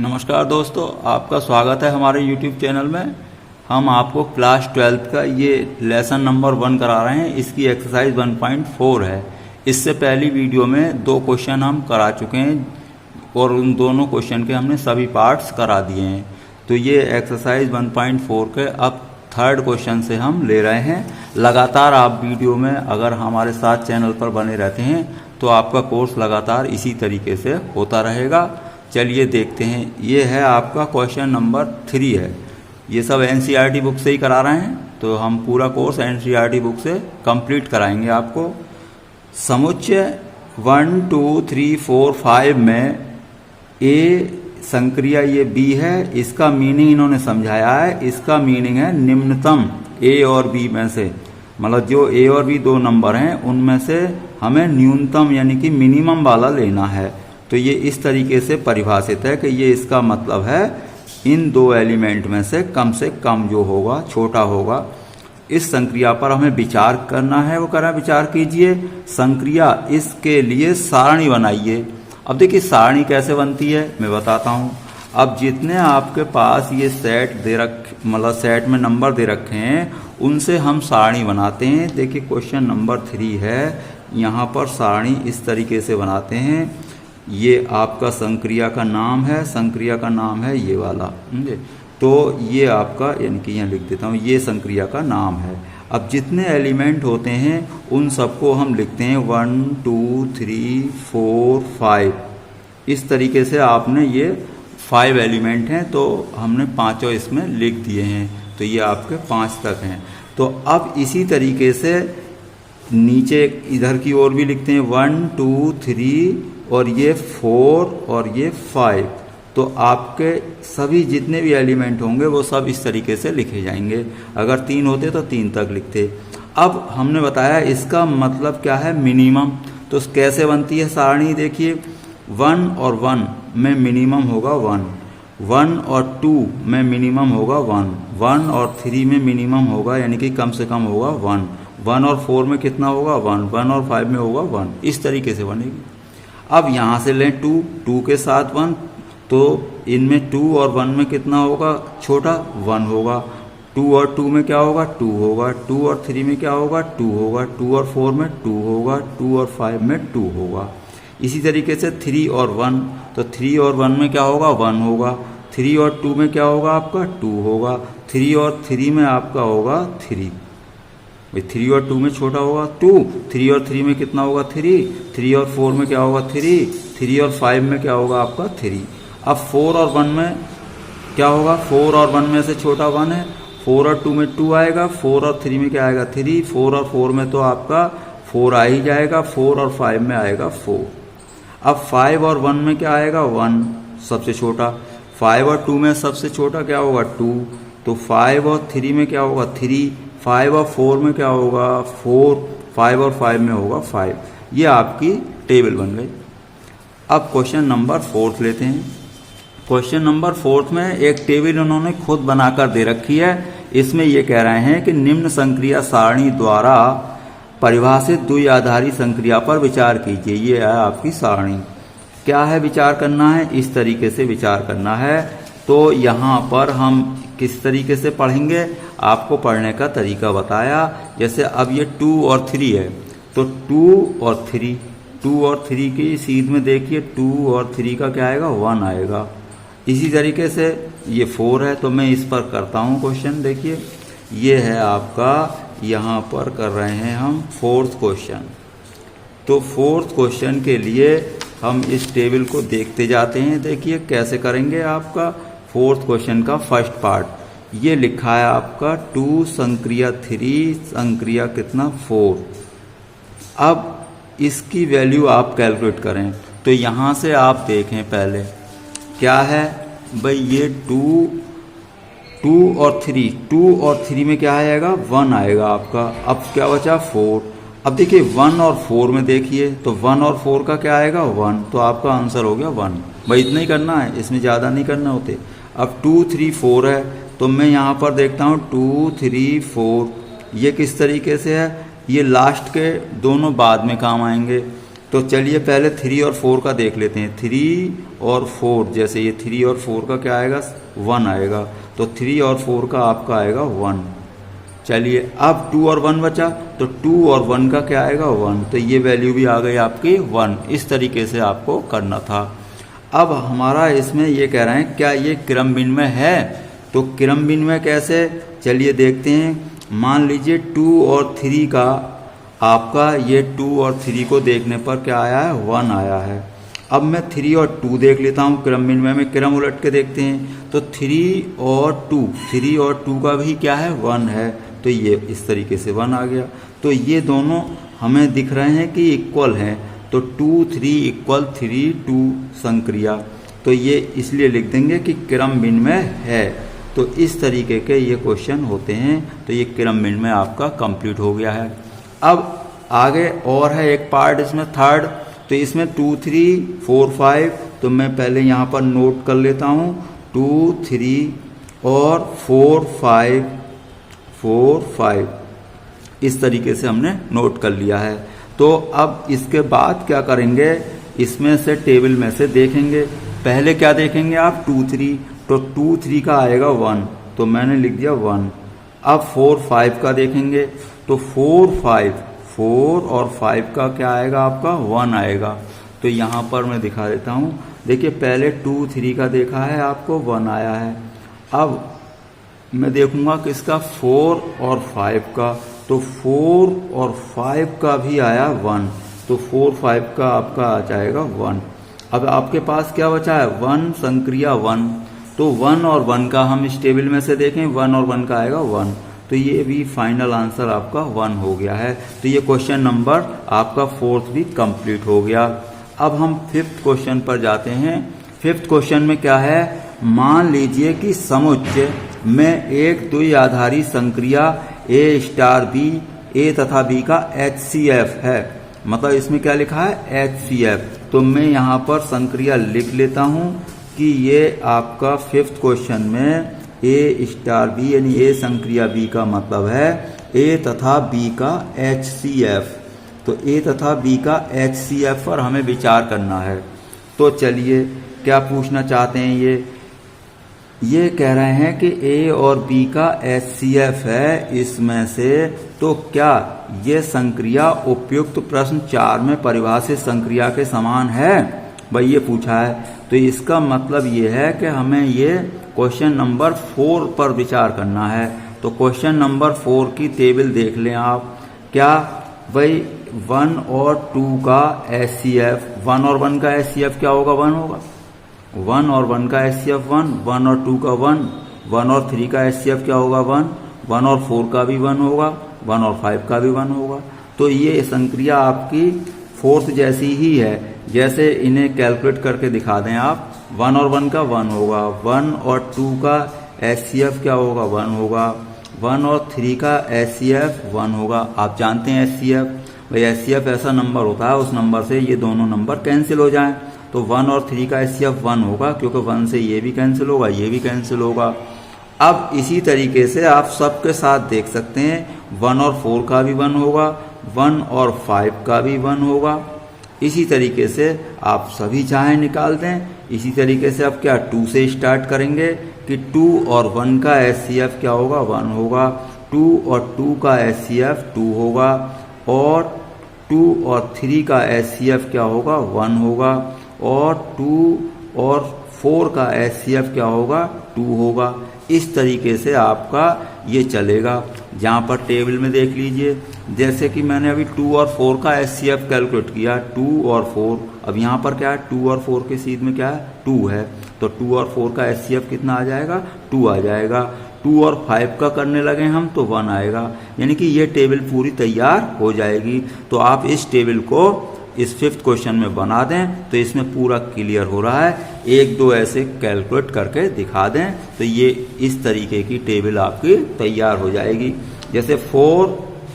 नमस्कार दोस्तों, आपका स्वागत है हमारे YouTube चैनल में। हम आपको क्लास 12 का ये लेसन नंबर 1 करा रहे हैं। इसकी एक्सरसाइज 1.4 है। इससे पहली वीडियो में 2 क्वेश्चन हम करा चुके हैं और उन दोनों क्वेश्चन के हमने सभी पार्ट्स करा दिए हैं। तो ये एक्सरसाइज 1.4 के अब 3rd क्वेश्चन से हम ले रहे हैं। लगातार आप वीडियो में अगर हमारे साथ चैनल पर बने रहते हैं तो आपका कोर्स लगातार इसी तरीके से होता रहेगा। चलिए देखते हैं। ये है आपका क्वेश्चन नंबर 3 है। ये सब NCERT बुक से ही करा रहे हैं, तो हम पूरा कोर्स NCERT बुक से कंप्लीट कराएंगे आपको। समुच्चय 1 2 3 4 5 में A संक्रिया ये B है। इसका मीनिंग इन्होंने समझाया है। इसका मीनिंग है निम्नतम A और B में से, मतलब जो A और B 2 नंबर हैं उनमें से हमें न्यूनतम यानी कि मिनिमम वाला लेना है। तो ये इस तरीके से परिभाषित है कि ये इसका मतलब है इन 2 एलिमेंट में से कम जो होगा, छोटा होगा। इस संक्रिया पर हमें विचार करना है। वो करा विचार कीजिए संक्रिया, इसके लिए सारणी बनाइए। अब देखिए सारणी कैसे बनती है मैं बताता हूँ। अब जितने आपके पास ये सेट दे रखे, मतलब सेट में नंबर दे रखे हैं, उनसे हम सारणी बनाते हैं। देखिए क्वेश्चन नंबर 3 है। यहाँ पर सारणी इस तरीके से बनाते हैं। ये आपका संक्रिया का नाम है। संक्रिया का नाम है ये वाला, समझे। तो ये आपका यानी कि यहाँ लिख देता हूँ, ये संक्रिया का नाम है। अब जितने एलिमेंट होते हैं उन सबको हम लिखते हैं 1 2 3 4 5। इस तरीके से आपने ये 5 एलिमेंट हैं, तो हमने 5 इसमें लिख दिए हैं। तो ये आपके 5 तक हैं। तो अब इसी तरीके से नीचे इधर की ओर भी लिखते हैं 1 2 3 और ये 4 और ये 5। तो आपके सभी जितने भी एलिमेंट होंगे वो सब इस तरीके से लिखे जाएंगे। अगर 3 होते तो 3 तक लिखते। अब हमने बताया इसका मतलब क्या है, मिनिमम। तो कैसे बनती है सारणी, देखिए 1 और 1 में मिनिमम होगा 1, 1 और 2 में मिनिमम होगा 1, 1 और 3 में मिनिमम होगा यानी कि कम से कम होगा 1, 1 और 4 में कितना होगा 1, 1 और 5 में होगा 1। इस तरीके से बनेगी। अब यहाँ से लें 2, 2 के साथ 1, तो इनमें 2 और 1 में कितना होगा, छोटा 1 होगा। 2 और 2 में क्या होगा, 2 होगा। 2 और 3 में क्या होगा, 2 होगा। 2 और 4 में 2 होगा। 2 और 5 में 2 होगा। इसी तरीके से 3 और 1, तो 3 और 1 में क्या होगा, 1 होगा। 3 और 2 में क्या होगा आपका, 2 होगा। 3 और 3 में आपका होगा 3। 3 और 2 में छोटा होगा 2। 3 और 3 में कितना होगा 3। 3 और 4 में क्या होगा 3। 3 और 5 में क्या होगा आपका 3। अब 4 और 1 में क्या होगा, 4 और 1 में से छोटा 1 है। 4 और 2 में 2 आएगा। 4 और 3 में क्या आएगा 3। 4 और 4 में तो आपका 4 आ ही जाएगा। 4 और 5 में आएगा 4। अब 5 और 1 में क्या आएगा 1, सबसे छोटा। 5 और 2 में सबसे छोटा क्या होगा 2। तो 5 और 3 में क्या होगा 3। 5 और 4 में क्या होगा 4। 5 और 5 में होगा 5। ये आपकी टेबल बन गई। अब क्वेश्चन नंबर 4 लेते हैं। क्वेश्चन नंबर 4 में एक टेबल उन्होंने खुद बनाकर दे रखी है। इसमें ये कह रहे हैं कि निम्न संक्रिया सारणी द्वारा परिभाषित द्विआधारी संक्रिया पर विचार कीजिए। ये है आपकी सारणी। क्या है विचार करना है, इस तरीके से विचार करना है। तो यहाँ पर हम किस तरीके से पढ़ेंगे, आपको पढ़ने का तरीका बताया। जैसे अब ये 2 और 3 है, तो 2 और 3, 2 और 3 की सीध में देखिए 2 और 3 का क्या आएगा 1 आएगा। इसी तरीके से ये 4 है, तो मैं इस पर करता हूँ क्वेश्चन। देखिए ये है आपका, यहाँ पर कर रहे हैं हम 4th क्वेश्चन। तो 4th क्वेश्चन के लिए हम इस टेबल को देखते जाते हैं। देखिए कैसे करेंगे। आपका 4th क्वेश्चन का फर्स्ट पार्ट ये लिखा है आपका 2 संक्रिया 3 संक्रिया कितना 4। अब इसकी वैल्यू आप कैलकुलेट करें। तो यहाँ से आप देखें पहले क्या है भाई, ये 2 और 3, 2 और 3 में क्या आएगा 1 आएगा आपका। अब क्या बचा 4। अब देखिए 1 और 4 में देखिए, तो 1 और 4 का क्या आएगा 1। तो आपका आंसर हो गया 1। भाई इतना ही करना है, इसमें ज़्यादा नहीं करना होते। अब 2 3 4 है, तो मैं यहाँ पर देखता हूँ 2 3 4। ये किस तरीके से है, ये लास्ट के दोनों बाद में काम आएंगे। तो चलिए पहले 3 और 4 का देख लेते हैं। 3 और 4, जैसे ये 3 और 4 का क्या आएगा, 1 आएगा, तो 3 और 4 का आपका आएगा 1। चलिए अब 2 और 1 बचा, तो 2 और 1 का क्या आएगा, 1, तो ये वैल्यू भी आ गई आपकी 1। इस तरीके से आपको करना था। अब हमारा इसमें ये कह रहे हैं क्या ये क्रम विनिमय है, तो क्रम विनिमय कैसे, चलिए देखते हैं। मान लीजिए 2 और 3 का आपका ये 2 और 3 को देखने पर क्या आया है, 1 आया है। अब मैं 3 और 2 देख लेता हूँ, क्रम विनिमय में क्रम उलट के देखते हैं, तो 3 और 2 का भी क्या है, 1 है, तो ये इस तरीके से 1 आ गया। तो ये दोनों हमें दिख रहे हैं कि इक्वल हैं, तो 2 3 इक्वल 3 2 संक्रिया, तो ये इसलिए लिख देंगे कि क्रम विनिमय है। तो इस तरीके के ये क्वेश्चन होते हैं। तो ये क्रम विनिमय आपका कंप्लीट हो गया है। अब आगे और है एक पार्ट इसमें थर्ड, तो इसमें 2 3 4 5, तो मैं पहले यहाँ पर नोट कर लेता हूँ 2 3 और 4 5, इस तरीके से हमने नोट कर लिया है। तो अब इसके बाद क्या करेंगे, इसमें से टेबल में से देखेंगे। पहले क्या देखेंगे आप, 2 3, तो 2 3 का आएगा 1, तो मैंने लिख दिया 1। अब 4 5 का देखेंगे, तो 4 और 5 का क्या आएगा आपका, 1 आएगा। तो यहाँ पर मैं दिखा देता हूँ, देखिए पहले 2 3 का देखा है आपको 1 आया है। अब मैं देखूंगा कि इसका 4 और 5 का, तो 4 और 5 का भी आया 1, तो 4 5 का आपका आ जाएगा 1। अब आपके पास क्या बचा है, 1 संक्रिया 1, तो 1 और 1 का हम इस टेबल में से देखें, 1 और 1 का आएगा 1, तो ये भी फाइनल आंसर आपका 1 हो गया है। तो ये क्वेश्चन नंबर आपका 4th भी कंप्लीट हो गया। अब हम 5th क्वेश्चन पर जाते हैं। 5th क्वेश्चन में क्या है, मान लीजिए कि समुच्चय में एक द्विआधारी संक्रिया A स्टार B, A तथा B का HCF है, मतलब इसमें क्या लिखा है, HCF। तो मैं यहाँ पर संक्रिया लिख लेता हूँ कि ये आपका 5th क्वेश्चन में A स्टार B यानी A संक्रिया B का मतलब है A तथा B का HCF। तो A तथा B का HCF पर हमें विचार करना है। तो चलिए क्या पूछना चाहते हैं, ये कह रहे हैं कि A और B का HCF है इसमें से, तो क्या ये संक्रिया उपयुक्त प्रश्न 4 में परिभाषित संक्रिया के समान है, भाई ये पूछा है। तो इसका मतलब ये है कि हमें ये क्वेश्चन नंबर 4 पर विचार करना है। तो क्वेश्चन नंबर 4 की टेबल देख लें आप, क्या भाई 1 और 2 का HCF, 1 और 1 का HCF क्या होगा, 1 होगा। 1 और 1 का HCF 1 और 2 का 1 और 3 का HCF क्या होगा, 1 और 4 का भी 1 होगा, 1 और 5 का भी 1 होगा। तो ये संक्रिया आपकी 4th जैसी ही है, जैसे इन्हें कैलकुलेट करके दिखा दें आप। 1 और 1 का 1 होगा, 1 और 2 का HCF क्या होगा, 1 होगा, 1 और 3 का HCF 1 होगा। आप जानते हैं HCF, भाई HCF ऐसा नंबर होता है उस नंबर से ये दोनों नंबर कैंसिल हो जाएं, तो 1 और 3 का HCF 1 होगा, क्योंकि 1 से ये भी कैंसिल होगा, ये भी कैंसिल होगा। अब इसी तरीके से आप सबके साथ देख सकते हैं, 1 और 4 का भी 1 होगा, 1 और 5 का भी 1 होगा। इसी तरीके से आप सभी चाहे निकाल दें। इसी तरीके से आप क्या 2 से स्टार्ट करेंगे कि 2 और 1 का HCF क्या होगा, 1 होगा, 2 और 2 का HCF 2 होगा, और 2 और 3 का HCF क्या होगा, 1 होगा, और 2 और 4 का HCF क्या होगा, 2 होगा। इस तरीके से आपका ये चलेगा। जहाँ पर टेबल में देख लीजिए, जैसे कि मैंने अभी 2 और 4 का HCF कैलकुलेट किया, 2 और 4, अब यहाँ पर क्या है, 2 और 4 के सीध में क्या है, 2 है, तो 2 और 4 का HCF कितना आ जाएगा, 2 आ जाएगा। 2 और 5 का करने लगे हम तो 1 आएगा, यानी कि ये टेबल पूरी तैयार हो जाएगी। तो आप इस टेबल को इस 5th क्वेश्चन में बना दें तो इसमें पूरा क्लियर हो रहा है। 1-2 ऐसे कैलकुलेट करके दिखा दें तो ये इस तरीके की टेबल आपकी तैयार हो जाएगी। जैसे 4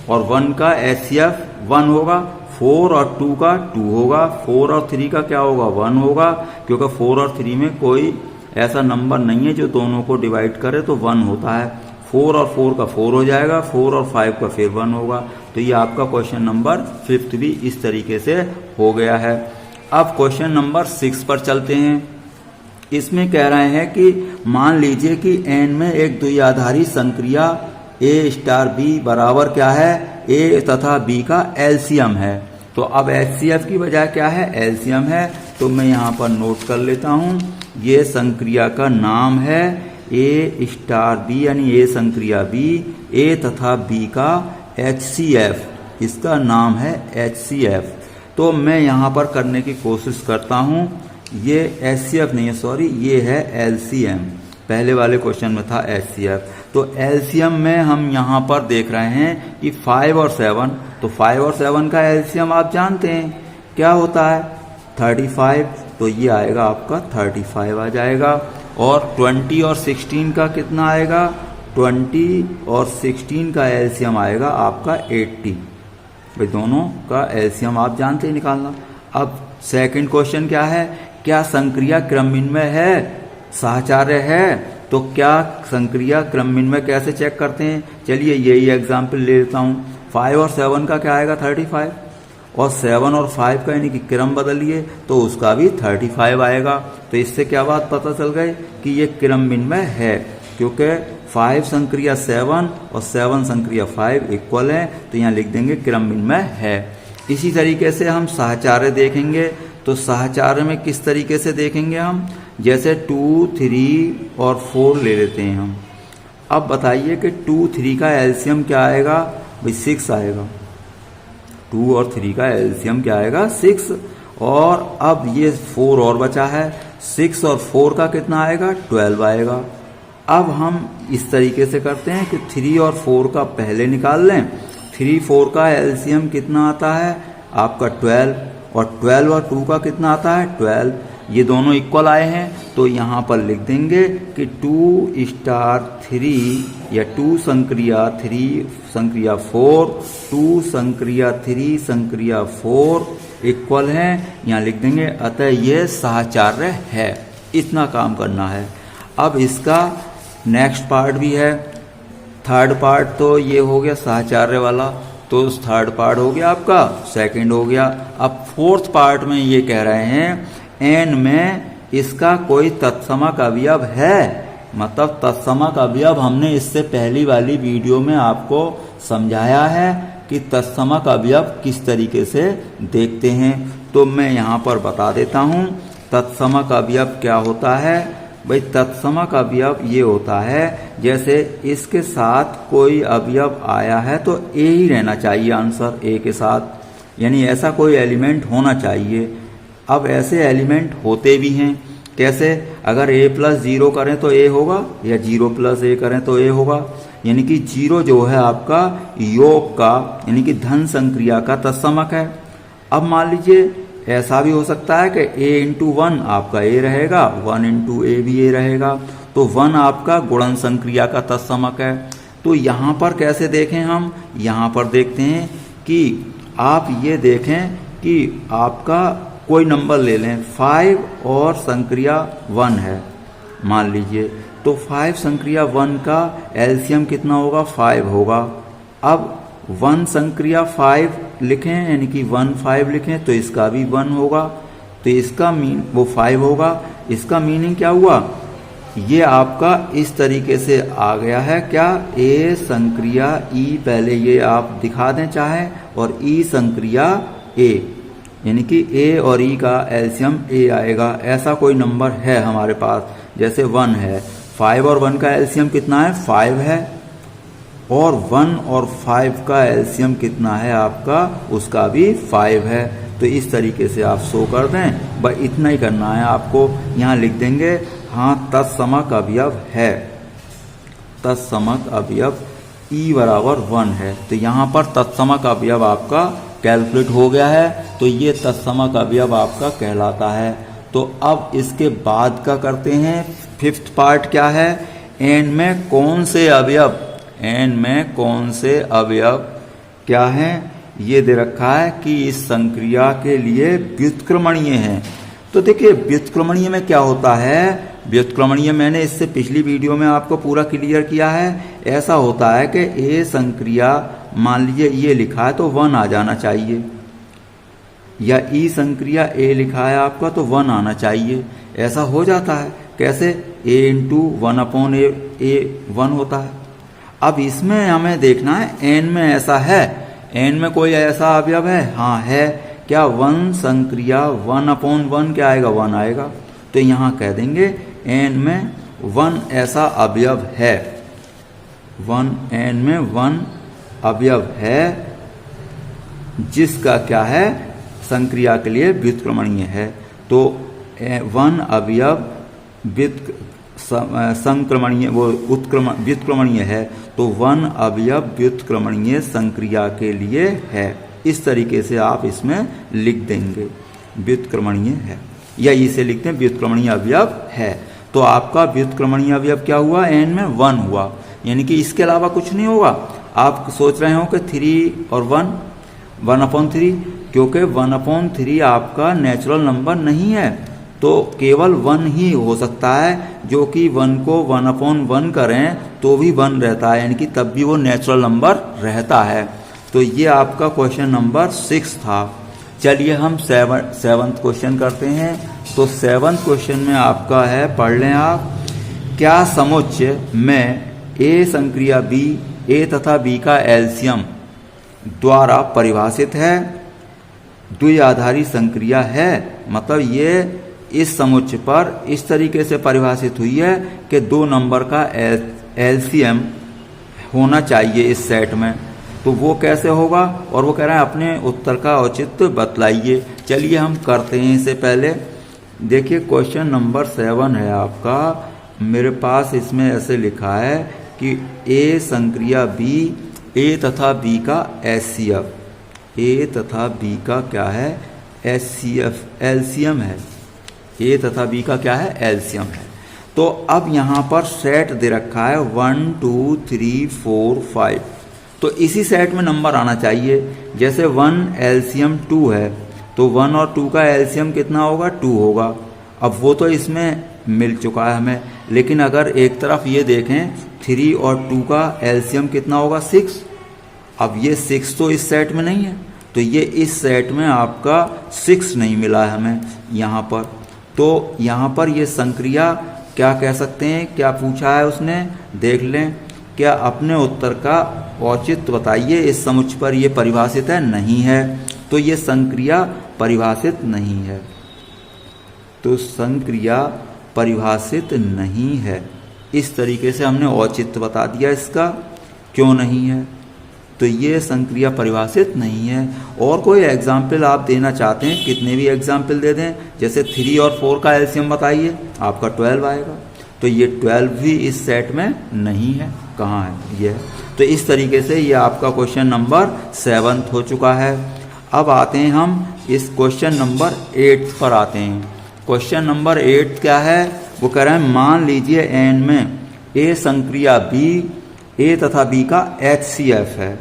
और 1 का HCF 1 होगा, 4 और 2 का 2 होगा, 4 और 3 का क्या होगा, 1 होगा, क्योंकि 4 और 3 में कोई ऐसा नंबर नहीं है जो दोनों को डिवाइड करे तो 1 होता है। 4 और 4 का 4 हो जाएगा, 4 और 5 का फिर 1 होगा। तो ये आपका क्वेश्चन नंबर 5 भी इस तरीके से हो गया है। अब क्वेश्चन नंबर 6 पर चलते हैं। इसमें कह रहे हैं कि मान लीजिए कि n में एक द्विआधारी संक्रिया a स्टार b बराबर क्या है, a तथा b का एलसीएम है। तो अब HCF की बजाय क्या है, एलसीएम है। तो मैं यहाँ पर नोट कर लेता हूँ, ये संक्रिया का नाम है a स्टार b, यानी a संक्रिया b, a तथा b का HCF, इसका नाम है HCF। तो मैं यहाँ पर करने की कोशिश करता हूँ, ये HCF नहीं है, सॉरी, ये है LCM। पहले वाले क्वेश्चन में था HCF। तो LCM में हम यहाँ पर देख रहे हैं कि 5 और 7, तो 5 और 7 का LCM आप जानते हैं क्या होता है, 35। तो ये आएगा आपका 35 आ जाएगा। और 20 और 16 का कितना आएगा, 20 और 16 का LCM आएगा आपका 80। भाई दोनों का LCM आप जानते हैं निकालना। अब सेकंड क्वेश्चन क्या है, क्या संक्रिया क्रमविन्मय है, साहचर्य है। तो क्या संक्रिया क्रमविन्मय कैसे चेक करते हैं, चलिए यही एग्जाम्पल ले लेता हूँ। 5 और 7 का क्या आएगा 35, और 7 और 5 का यानी कि क्रम बदलिए तो उसका भी 35 आएगा। तो इससे क्या बात पता चल गई कि ये क्रमविन्मय है, क्योंकि 5 संक्रिया 7 और 7 संक्रिया 5 इक्वल है। तो यहाँ लिख देंगे क्रमविन्मय है। इसी तरीके से हम साहचर्य देखेंगे। तो साहचर्य में किस तरीके से देखेंगे हम, जैसे 2, 3 और 4 ले लेते हैं हम। अब बताइए कि 2, 3 का एलसीएम क्या आएगा, भाई 6 आएगा। 2 और 3 का एलसीएम क्या आएगा, 6। और अब ये 4 और बचा है, 6 और 4 का कितना आएगा, 12 आएगा। अब हम इस तरीके से करते हैं कि 3 और 4 का पहले निकाल लें। 3, 4 का एलसीएम कितना आता है आपका 12, और 12 और 2 का कितना आता है 12। ये दोनों इक्वल आए हैं। तो यहाँ पर लिख देंगे कि 2 स्टार 3 या 2 संक्रिया 3 संक्रिया 4, 2 संक्रिया 3 संक्रिया 4 इक्वल है। यहाँ लिख देंगे, अतः ये साहचर्य है। इतना काम करना है। अब इसका नेक्स्ट पार्ट भी है, थर्ड पार्ट। तो ये हो गया साहचर्य वाला, तो थर्ड पार्ट हो गया आपका, सेकंड हो गया। अब फोर्थ पार्ट में ये कह रहे हैं n में इसका कोई तत्समक अवयव है। मतलब तत्समक अवयव हमने इससे पहली वाली वीडियो में आपको समझाया है कि तत्समक अवयव किस तरीके से देखते हैं। तो मैं यहाँ पर बता देता हूँ तत्समक अवयव क्या होता है। भाई तत्समक अवयव ये होता है, जैसे इसके साथ कोई अवयव आया है तो ए ही रहना चाहिए आंसर, ए के साथ, यानी ऐसा कोई एलिमेंट होना चाहिए। अब ऐसे एलिमेंट होते भी हैं, कैसे, अगर a + 0 करें तो a होगा, या 0 + a करें तो a होगा। यानी कि 0 जो है आपका योग का, यानी कि धन संक्रिया का तत्समक है। अब मान लीजिए ऐसा भी हो सकता है कि a × 1 आपका a रहेगा, 1 × a भी a रहेगा। तो 1 आपका गुणन संक्रिया का तत्समक है। तो यहाँ पर कैसे देखें हम, यहाँ पर देखते हैं कि आप ये देखें कि आपका कोई नंबर ले लें, 5 और संक्रिया 1 है मान लीजिए। तो 5 संक्रिया 1 का एलसीएम कितना होगा, 5 होगा। अब 1 संक्रिया 5 लिखें, यानी कि 1 5 लिखें तो इसका भी 1 होगा। तो इसका वो 5 होगा। इसका मीनिंग क्या हुआ, ये आपका इस तरीके से आ गया है क्या, ए संक्रिया ई, पहले ये आप दिखा दें चाहे, और ई संक्रिया ए, यानी कि ए और ई का एलसीएम ए आएगा। ऐसा कोई नंबर है हमारे पास, जैसे 1 है, 5 और 1 का एलसीएम कितना है 5 है, और 1 और 5 का एलसीएम कितना है आपका, उसका भी 5 है। तो इस तरीके से आप शो कर दें, बस इतना ही करना है आपको। यहाँ लिख देंगे हाँ तत्समक अवयव है, तत्समक अवयव ई बराबर 1 है। तो यहाँ पर तत्समक अवयव आपका कैलकुलेट हो गया है। तो ये तत्समक अवयव आपका कहलाता है। तो अब इसके बाद का करते हैं, फिफ्थ पार्ट क्या है, एन में कौन से अवयव, एन में कौन से अवयव क्या है, ये दे रखा है कि इस संक्रिया के लिए व्युत्क्रमणीय है। तो देखिए व्युत्क्रमणीय में क्या होता है, व्युत्क्रमणीय मैंने इससे पिछली वीडियो में आपको पूरा क्लियर किया है। ऐसा होता है कि ए संक्रिया, मान लीजिए ये लिखा है तो 1 आ जाना चाहिए, या ई संक्रिया ए लिखा है आपका तो 1 आना चाहिए। ऐसा हो जाता है। कैसे? ए इंटू 1/a 1 होता है। अब इसमें हमें देखना है एन में ऐसा है, एन में कोई ऐसा अवयव है? हाँ है। क्या 1 संक्रिया 1/1 क्या आएगा? 1 आएगा। तो यहां कह देंगे एन में 1 ऐसा अवयव है, एन में 1 अवयव है जिसका क्या है? संक्रिया के लिए व्युत्क्रमणीय है। तो 1 अवयव संक्रमणीय व्युत्क्रमणीय है, तो 1 अवयव व्युत्क्रमणीय संक्रिया के लिए है। इस तरीके से आप इसमें लिख देंगे व्युत्क्रमणीय है, या इसे लिखते हैं व्युत्क्रमणीय अवयव है। तो आपका व्युत्क्रमणीय अवयव क्या हुआ? एन में 1 हुआ, यानी कि इसके अलावा कुछ नहीं होगा। आप सोच रहे हो कि 3 और 1/3, क्योंकि 1/3 आपका नेचुरल नंबर नहीं है, तो केवल 1 ही हो सकता है, जो कि 1 को 1/1 करें तो भी 1 रहता है, यानी कि तब भी वो नेचुरल नंबर रहता है। तो ये आपका क्वेश्चन नंबर 6 था। चलिए हम 7th क्वेश्चन करते हैं। तो 7th क्वेश्चन में आपका है, पढ़ लें आप, क्या समुच्चय में ए संक्रिया बी, ए तथा बी का एलसीएम द्वारा परिभाषित है, द्विआधारी संक्रिया है? मतलब ये इस समुच्चय पर इस तरीके से परिभाषित हुई है कि 2 नंबर का एलसीएम होना चाहिए इस सेट में। तो वो कैसे होगा? और वो कह रहा है अपने उत्तर का औचित्य बतलाइए। चलिए हम करते हैं। इससे पहले देखिए क्वेश्चन नंबर 7 है आपका, मेरे पास इसमें ऐसे लिखा है कि ए संक्रिया बी, ए तथा बी का एचसीएफ, ए तथा बी का क्या है? एचसीएफ, एलसीएम है। ए तथा बी का क्या है? एलसीएम है। तो अब यहाँ पर सेट दे रखा है 1 2 3 4 5, तो इसी सेट में नंबर आना चाहिए। जैसे 1 एलसीएम 2 है, तो 1 और 2 का एलसीएम कितना होगा? 2 होगा। अब वो तो इसमें मिल चुका है हमें, लेकिन अगर एक तरफ ये देखें 3 और 2 का एलसीएम कितना होगा? 6। अब ये 6 तो इस सेट में नहीं है, तो ये इस सेट में आपका 6 नहीं मिला है हमें यहाँ पर। तो यहाँ पर ये संक्रिया क्या कह सकते हैं? क्या पूछा है उसने? देख लें। क्या अपने उत्तर का औचित्य बताइए, इस समुच्चय पर ये परिभाषित है? नहीं है। तो ये संक्रिया परिभाषित नहीं है, तो संक्रिया परिभाषित नहीं है। इस तरीके से हमने औचित्य बता दिया इसका, क्यों नहीं है। तो ये संक्रिया परिभाषित नहीं है। और कोई एग्जाम्पल आप देना चाहते हैं, कितने भी एग्जाम्पल दे दें। जैसे 3 और 4 का एलसीएम बताइए, आपका 12 आएगा। तो ये 12 भी इस सेट में नहीं है। कहाँ है? ये है। तो इस तरीके से ये आपका क्वेश्चन नंबर 7 हो चुका है। अब आते हैं हम इस क्वेश्चन नंबर 8 पर आते हैं। क्वेश्चन नंबर 8 क्या है? वो कह रहे हैं मान लीजिए एन में ए संक्रिया बी, ए तथा बी का एचसीएफ है।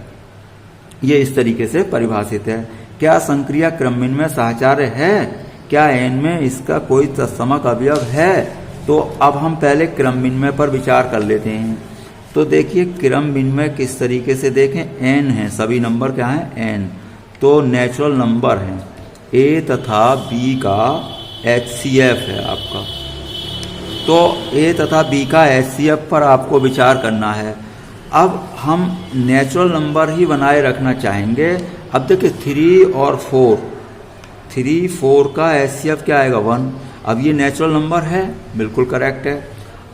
ये इस तरीके से परिभाषित है। क्या संक्रिया क्रमविन्मय साहचर्य है? क्या एन में इसका कोई तत्समक अवयव है? तो अब हम पहले क्रमविन्मय पर विचार कर लेते हैं। तो देखिए क्रमविन्मय किस तरीके से देखें, एन है, सभी नंबर क्या है? एन। तो नेचुरल नंबर है, ए तथा बी का एचसीएफ है आपका। तो ए तथा बी का एचसीएफ पर आपको विचार करना है। अब हम नेचुरल नंबर ही बनाए रखना चाहेंगे। अब देखिए 3 और 4, 3 4 का एचसीएफ क्या आएगा? 1। अब ये नेचुरल नंबर है, बिल्कुल करेक्ट है।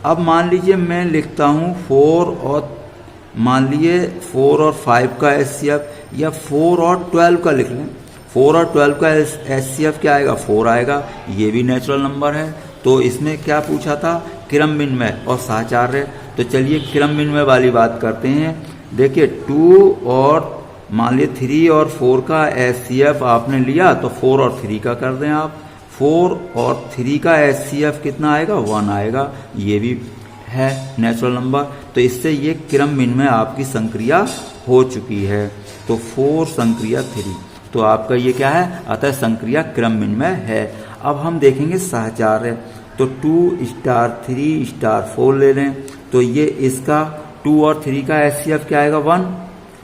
अब मान लीजिए मैं लिखता हूँ 4 और, मान लीजिए 4 और 5 का एचसीएफ, या 4 और 12 का लिख लें। 4 और 12 का एचसीएफ क्या आएगा? 4 आएगा। ये भी नेचुरल नंबर है। तो इसमें क्या पूछा था? क्रमविन्मय और साहचर्य। तो चलिए क्रमविन्मय वाली बात करते हैं। देखिए 2 और मान लीजिए 3 और 4 का एचसीएफ आपने लिया, तो 4 और 3 का कर दें आप। 4 और 3 का एचसीएफ कितना आएगा? 1 आएगा। ये भी है नेचुरल नंबर। तो इससे ये क्रमविन्मय आपकी संक्रिया हो चुकी है। तो 4 संक्रिया 3, तो आपका ये क्या है? अतः संक्रिया क्रमविन्मय है। अब हम देखेंगे साहचर्य। तो 2 स्टार 3 स्टार 4 ले लें तो ये इसका 2 और 3 का HCF क्या आएगा 1।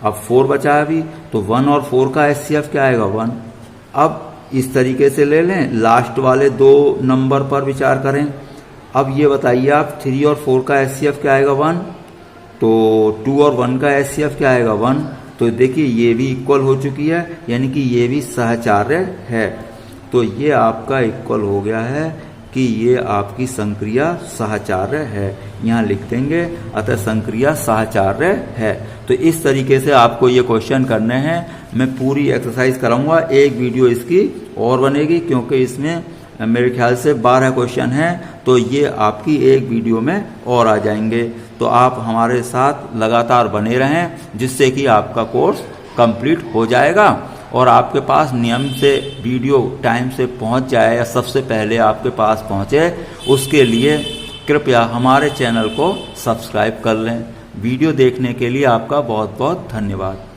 अब 4 बचा है अभी, तो 1 और 4 का HCF क्या आएगा 1। अब इस तरीके से ले लें, लास्ट वाले 2 नंबर पर विचार करें। अब ये बताइए आप 3 और 4 का HCF क्या आएगा 1, तो 2 और 1 का HCF क्या आएगा 1। तो देखिए ये भी इक्वल हो चुकी है, यानी कि ये भी सहचार्य है। तो ये आपका इक्वल हो गया है कि ये आपकी संक्रिया सहचार्य है, यहाँ लिख देंगे, अतः संक्रिया सहचार्य है। तो इस तरीके से आपको ये क्वेश्चन करने हैं। मैं पूरी एक्सरसाइज कराऊंगा, एक वीडियो इसकी और बनेगी क्योंकि इसमें मेरे ख्याल से 12 क्वेश्चन हैं, तो ये आपकी एक वीडियो में और आ जाएंगे। तो आप हमारे साथ लगातार बने रहें, जिससे कि आपका कोर्स कंप्लीट हो जाएगा और आपके पास नियम से वीडियो टाइम से पहुंच जाए या सबसे पहले आपके पास पहुंचे, उसके लिए कृपया हमारे चैनल को सब्सक्राइब कर लें। वीडियो देखने के लिए आपका बहुत बहुत धन्यवाद।